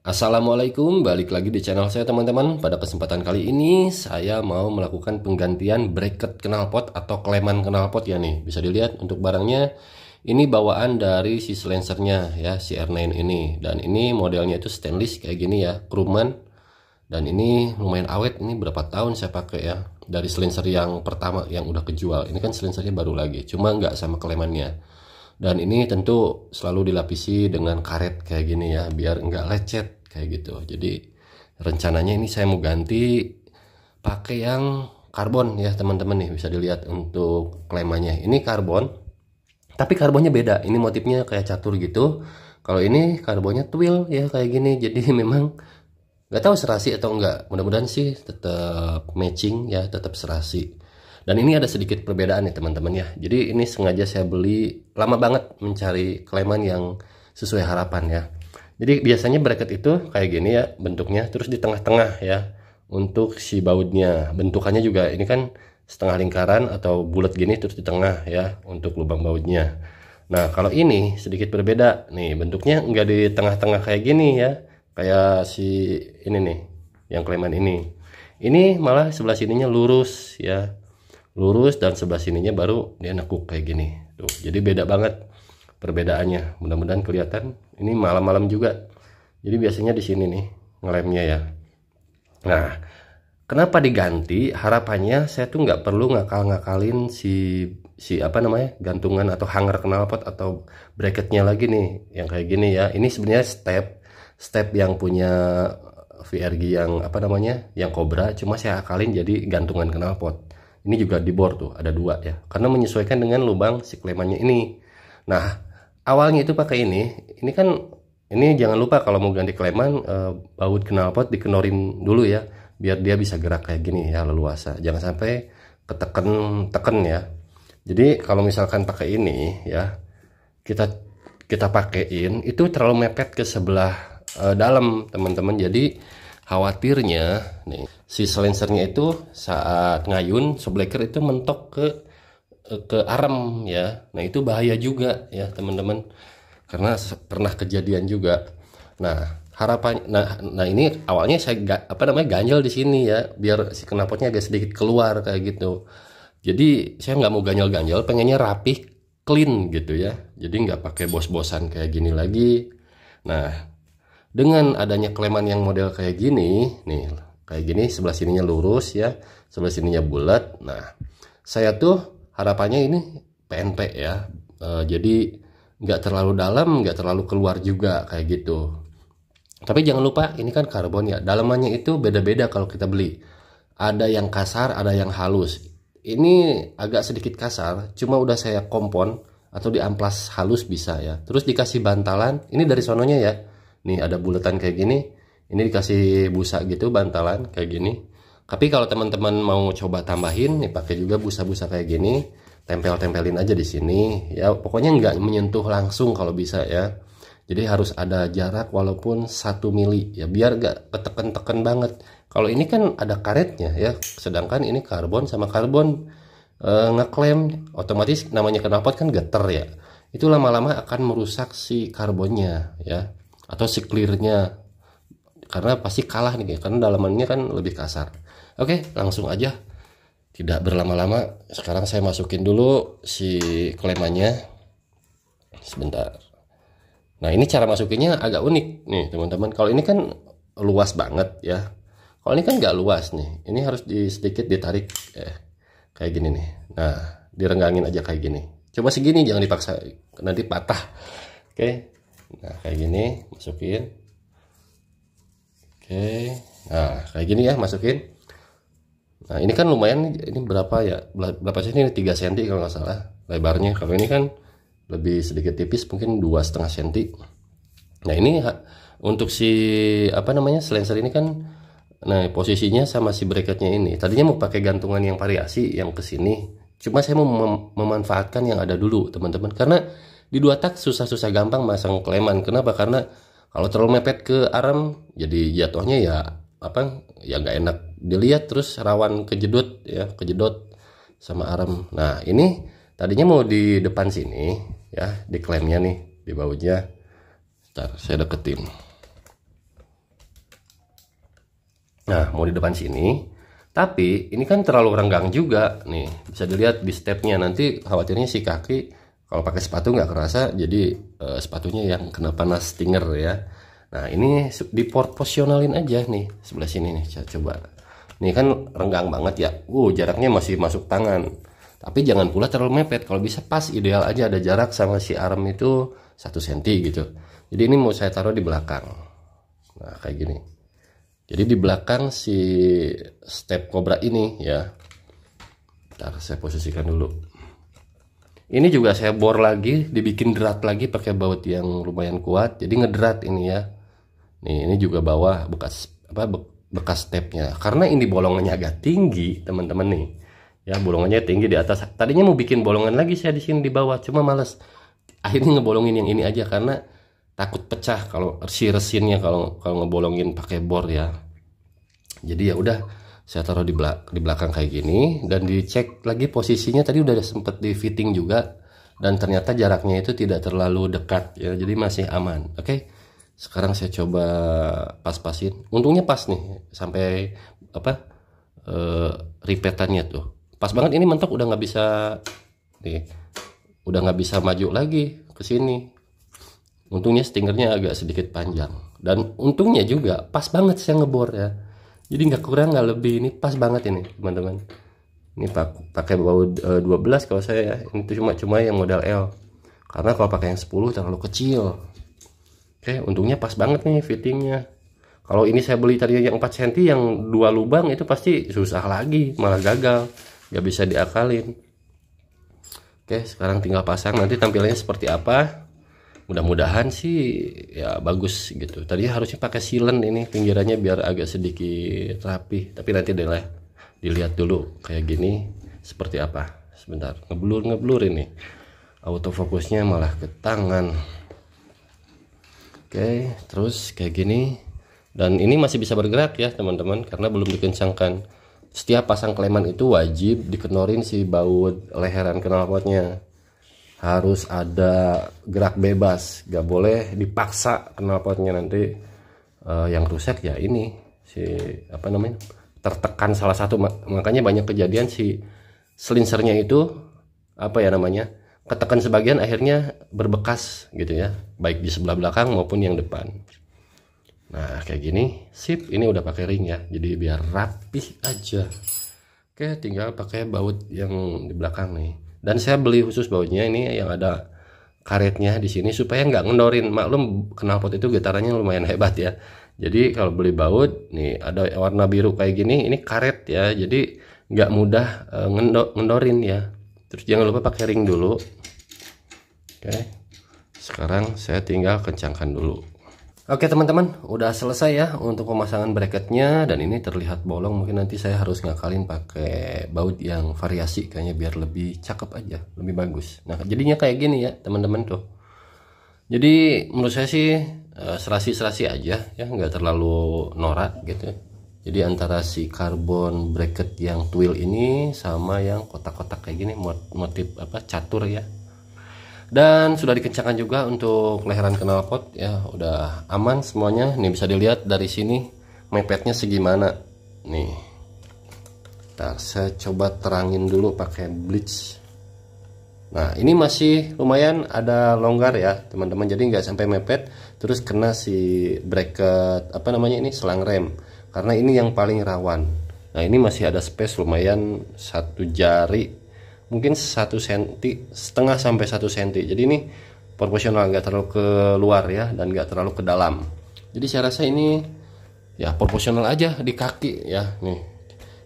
Assalamualaikum, balik lagi di channel saya teman-teman. Pada kesempatan kali ini saya mau melakukan penggantian bracket knalpot atau kleman knalpot ya nih. Bisa dilihat untuk barangnya ini bawaan dari si silencernya ya, si R9 ini. Dan ini modelnya itu stainless kayak gini ya, Crewman. Dan ini lumayan awet, ini berapa tahun saya pakai ya. Dari silencer yang pertama yang udah kejual. Ini kan silencernya baru lagi, cuma nggak sama klemannya. Dan ini tentu selalu dilapisi dengan karet kayak gini ya, biar nggak lecet kayak gitu. Jadi rencananya ini saya mau ganti pakai yang karbon ya teman-teman nih. Bisa dilihat untuk klemannya ini karbon, tapi karbonnya beda. Ini motifnya kayak catur gitu. Kalau ini karbonnya twill ya kayak gini. Jadi memang nggak tahu serasi atau enggak. Mudah-mudahan sih tetap matching ya, tetap serasi. Dan ini ada sedikit perbedaan ya teman-teman ya. Jadi ini sengaja saya beli, lama banget mencari kleman yang sesuai harapan ya. Jadi biasanya bracket itu kayak gini ya bentuknya, terus di tengah-tengah ya untuk si bautnya. Bentukannya juga ini kan setengah lingkaran atau bulat gini, terus di tengah ya untuk lubang bautnya. Nah kalau ini sedikit berbeda nih, bentuknya nggak di tengah-tengah kayak gini ya, kayak si ini nih yang kleman ini. Ini malah sebelah sininya lurus ya, lurus, dan sebelah sininya baru dia nekuk kayak gini tuh. Jadi beda banget perbedaannya. Mudah-mudahan kelihatan. Ini malam-malam juga, jadi biasanya di sini nih ngelemnya ya. Nah kenapa diganti, harapannya saya tuh nggak perlu ngakal-ngakalin si apa namanya gantungan atau hanger knalpot atau bracketnya lagi nih yang kayak gini ya. Ini sebenarnya step yang punya VRG yang apa namanya yang Cobra, cuma saya akalin jadi gantungan knalpot. Ini juga di bor tuh ada dua ya, karena menyesuaikan dengan lubang si klemannya ini. Nah awalnya itu pakai ini kan, ini jangan lupa kalau mau ganti kleman baut knalpot dikenorin dulu ya, biar dia bisa gerak kayak gini ya, leluasa. Jangan sampai keteken ya. Jadi kalau misalkan pakai ini ya, kita pakein itu terlalu mepet ke sebelah dalam teman-teman. Jadi khawatirnya nih si silencernya itu saat ngayun subleker itu mentok ke arem ya. Nah itu bahaya juga ya teman-teman, karena pernah kejadian juga. Nah harapan, nah ini awalnya saya apa namanya ganjel di sini ya, biar si knalpotnya agak sedikit keluar kayak gitu. Jadi saya nggak mau ganjel-ganjel, pengennya rapih, clean gitu ya. Jadi nggak pakai bos-bosan kayak gini lagi. Nah dengan adanya kleman yang model kayak gini nih, kayak gini sebelah sininya lurus ya, sebelah sininya bulat. Nah saya tuh harapannya ini PNP ya, jadi nggak terlalu dalam, nggak terlalu keluar juga kayak gitu. Tapi jangan lupa ini kan karbon ya, dalamannya itu beda-beda kalau kita beli. Ada yang kasar, ada yang halus. Ini agak sedikit kasar, cuma udah saya kompon atau diamplas halus bisa ya. Terus dikasih bantalan, ini dari sononya ya. Nih ada bulatan kayak gini, ini dikasih busa gitu, bantalan kayak gini. Tapi kalau teman-teman mau coba tambahin nih, pakai juga busa-busa kayak gini, tempel-tempelin aja di sini ya. Pokoknya nggak menyentuh langsung kalau bisa ya. Jadi harus ada jarak walaupun 1 mili ya, biar nggak keteken-teken banget. Kalau ini kan ada karetnya ya, sedangkan ini karbon sama karbon ngeklem, otomatis namanya knalpot kan geter ya. Itu lama-lama akan merusak si karbonnya ya, atau si clearnya, karena pasti kalah nih karena dalamannya kan lebih kasar. Oke langsung aja, tidak berlama-lama. Sekarang saya masukin dulu si klemannya sebentar. Nah ini cara masukinnya agak unik nih teman-teman. Kalau ini kan luas banget ya, kalau ini kan nggak luas nih, ini harus sedikit ditarik kayak gini nih. Nah direnggangin aja kayak gini, coba segini, jangan dipaksa nanti patah. Oke, nah kayak gini masukin. Oke, nah kayak gini ya masukin. Nah ini kan lumayan, ini berapa ya, berapa sih ini, 3 cm kalau nggak salah lebarnya. Kalau ini kan lebih sedikit tipis, mungkin 2,5 cm. Nah ini untuk si apa namanya silencer ini kan, nah posisinya sama si bracketnya ini. Tadinya mau pakai gantungan yang variasi yang ke sini, cuma saya mau memanfaatkan yang ada dulu teman-teman, karena di 2 tak susah-susah gampang masang kleman. Kenapa? Karena kalau terlalu mepet ke arem, jadi jatuhnya ya apa ya nggak enak dilihat, terus rawan kejedot ya, kejedot sama arem. Nah ini tadinya mau di depan sini ya, di klemnya nih, di bautnya. Ntar saya deketin. Nah, mau di depan sini, tapi ini kan terlalu renggang juga nih. Bisa dilihat di stepnya, nanti khawatirnya si kaki kalau pakai sepatu nggak kerasa, jadi sepatunya yang kena panas stinger ya. Nah, ini diproporsionalin aja nih sebelah sini nih. Saya coba. Ini kan renggang banget ya. Jaraknya masih masuk tangan. Tapi jangan pula terlalu mepet. Kalau bisa pas, ideal aja ada jarak sama si arm itu 1 cm gitu. Jadi ini mau saya taruh di belakang. Nah, kayak gini. Jadi di belakang si step Cobra ini ya. Ntar saya posisikan dulu. Ini juga saya bor lagi, dibikin drat lagi pakai baut yang lumayan kuat. Jadi ngedrat ini ya. Nih, ini juga bawah bekas stepnya. Karena ini bolongannya agak tinggi, teman-teman nih. Ya, bolongannya tinggi di atas. Tadinya mau bikin bolongan lagi saya di sini di bawah, cuma males. Akhirnya ngebolongin yang ini aja karena takut pecah kalau resinnya kalau ngebolongin pakai bor ya. Jadi ya udah, saya taruh di belakang kayak gini dan dicek lagi posisinya, tadi udah sempet di fitting juga dan ternyata jaraknya itu tidak terlalu dekat ya, jadi masih aman. Oke. Sekarang saya coba pas-pasin. Untungnya pas nih sampai ripetannya tuh. Pas banget, ini mentok udah nggak bisa nih. Udah nggak bisa maju lagi ke sini. Untungnya stingernya agak sedikit panjang dan untungnya juga pas banget saya ngebor ya. Jadi nggak kurang nggak lebih, ini pas banget ini teman-teman. Ini pakai baut 12 kalau saya ya. Ini tuh cuma yang model L. Karena kalau pakai yang 10 terlalu kecil. Oke, untungnya pas banget nih fittingnya. Kalau ini saya beli tadi yang 4 cm yang 2 lubang itu pasti susah lagi, malah gagal, nggak bisa diakalin. Oke, sekarang tinggal pasang, nanti tampilannya seperti apa. Mudah-mudahan sih ya bagus gitu. Tadi harusnya pakai sealant ini pinggirannya biar agak sedikit rapi, tapi nanti dilihat dulu kayak gini seperti apa. Sebentar, ngeblur ini. Autofokusnya malah ke tangan. Oke, terus kayak gini. Dan ini masih bisa bergerak ya teman-teman, karena belum dikencangkan. Setiap pasang kleman itu wajib dikenorin si baut leheran knalpotnya. Harus ada gerak bebas, gak boleh dipaksa knalpotnya, nanti yang rusak ya ini si tertekan salah satu. Makanya banyak kejadian si selinsernya itu ketekan sebagian, akhirnya berbekas gitu ya, baik di sebelah belakang maupun yang depan. Nah kayak gini, sip. Ini udah pakai ring ya, jadi biar rapih aja. Oke, tinggal pakai baut yang di belakang nih. Dan saya beli khusus bautnya ini yang ada karetnya di sini supaya nggak ngendorin. Maklum knalpot itu getarannya lumayan hebat ya. Jadi kalau beli baut nih ada warna biru kayak gini, ini karet ya, jadi nggak mudah ngendorin ya. Terus jangan lupa pakai ring dulu. Oke, sekarang saya tinggal kencangkan dulu. Oke teman-teman, udah selesai ya untuk pemasangan bracketnya, dan ini terlihat bolong. Mungkin nanti saya harus ngakalin pakai baut yang variasi kayaknya biar lebih cakep aja, lebih bagus. Nah jadinya kayak gini ya teman-teman tuh. Jadi menurut saya sih serasi-serasi aja ya, nggak terlalu norak gitu. Jadi antara si karbon bracket yang twill ini sama yang kotak-kotak kayak gini, motif catur ya. Dan sudah dikencangkan juga untuk leheran knalpot ya, udah aman semuanya. Nih bisa dilihat dari sini mepetnya segimana nih. Nah, saya coba terangin dulu pakai bleach. Nah ini masih lumayan ada longgar ya teman-teman, jadi nggak sampai mepet terus kena si bracket ini selang rem, karena ini yang paling rawan. Nah ini masih ada space lumayan 1 jari, mungkin 1,5 cm sampai 1 cm. Jadi ini proporsional, nggak terlalu keluar ya dan nggak terlalu ke dalam. Jadi saya rasa ini ya proporsional aja di kaki ya nih.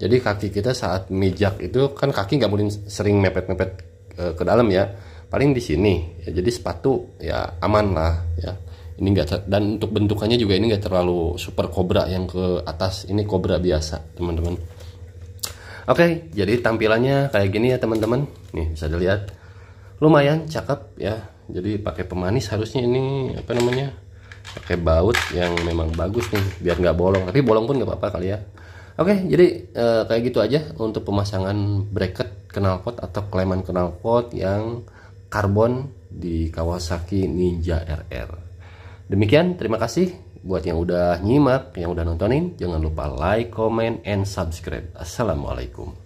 Jadi kaki kita saat mijak itu kan kaki nggak boleh sering mepet-mepet ke dalam ya, paling di sini ya. Jadi sepatu ya aman lah ya. Ini enggak, dan untuk bentukannya juga ini enggak terlalu super Cobra yang ke atas, ini Cobra biasa teman-teman. Oke, jadi tampilannya kayak gini ya teman-teman. Nih bisa dilihat lumayan cakep ya. Jadi pakai pemanis harusnya ini pakai baut yang memang bagus nih biar nggak bolong, tapi bolong pun nggak apa-apa kali ya. Oke, jadi kayak gitu aja untuk pemasangan bracket knalpot atau kleman knalpot yang karbon di Kawasaki Ninja RR. Demikian, terima kasih Buat yang udah nyimak, yang udah nontonin, jangan lupa like, comment, and subscribe. Assalamualaikum.